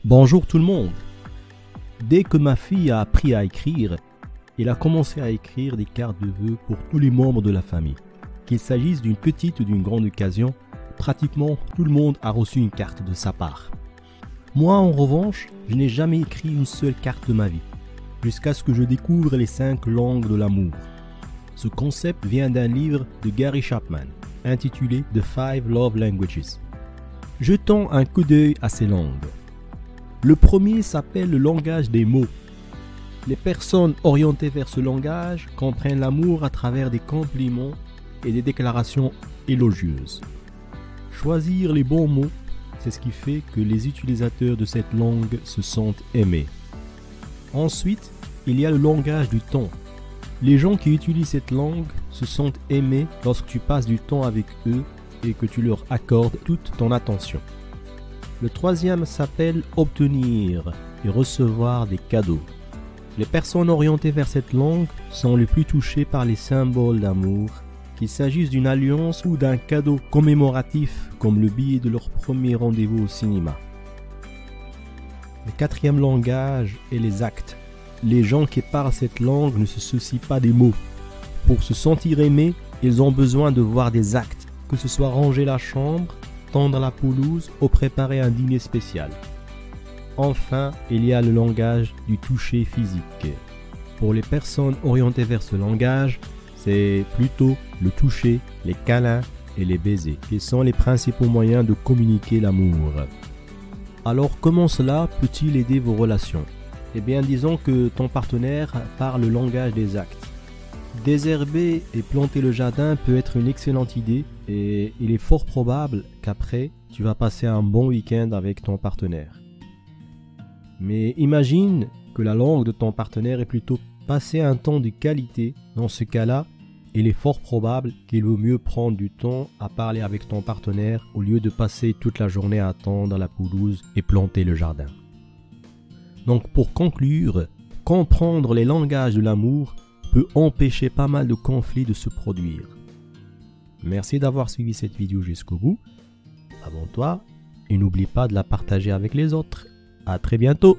Bonjour tout le monde. Dès que ma fille a appris à écrire, elle a commencé à écrire des cartes de vœux pour tous les membres de la famille. Qu'il s'agisse d'une petite ou d'une grande occasion, pratiquement tout le monde a reçu une carte de sa part. Moi en revanche, je n'ai jamais écrit une seule carte de ma vie, jusqu'à ce que je découvre les 5 langues de l'amour. Ce concept vient d'un livre de Gary Chapman, intitulé The 5 Love Languages. Jetons un coup d'œil à ces langues. Le premier s'appelle le langage des mots. Les personnes orientées vers ce langage comprennent l'amour à travers des compliments et des déclarations élogieuses. Choisir les bons mots, c'est ce qui fait que les utilisateurs de cette langue se sentent aimés. Ensuite, il y a le langage du temps. Les gens qui utilisent cette langue se sentent aimés lorsque tu passes du temps avec eux et que tu leur accordes toute ton attention. Le troisième s'appelle obtenir et recevoir des cadeaux. Les personnes orientées vers cette langue sont les plus touchées par les symboles d'amour, qu'il s'agisse d'une alliance ou d'un cadeau commémoratif comme le billet de leur premier rendez-vous au cinéma. Le quatrième langage est les actes. Les gens qui parlent cette langue ne se soucient pas des mots. Pour se sentir aimés, ils ont besoin de voir des actes, que ce soit ranger la chambre, tondre la pelouse ou préparer un dîner spécial. Enfin, il y a le langage du toucher physique. Pour les personnes orientées vers ce langage, c'est plutôt le toucher, les câlins et les baisers qui sont les principaux moyens de communiquer l'amour. Alors comment cela peut-il aider vos relations? Eh bien disons que ton partenaire parle le langage des actes. Désherber et planter le jardin peut être une excellente idée et il est fort probable qu'après, tu vas passer un bon week-end avec ton partenaire. Mais imagine que la langue de ton partenaire est plutôt passer un temps de qualité. Dans ce cas-là, il est fort probable qu'il vaut mieux prendre du temps à parler avec ton partenaire au lieu de passer toute la journée à tondre la pelouse et planter le jardin. Donc pour conclure, comprendre les langages de l'amour peut empêcher pas mal de conflits de se produire. Merci d'avoir suivi cette vidéo jusqu'au bout. Abonne-toi et n'oublie pas de la partager avec les autres. À très bientôt.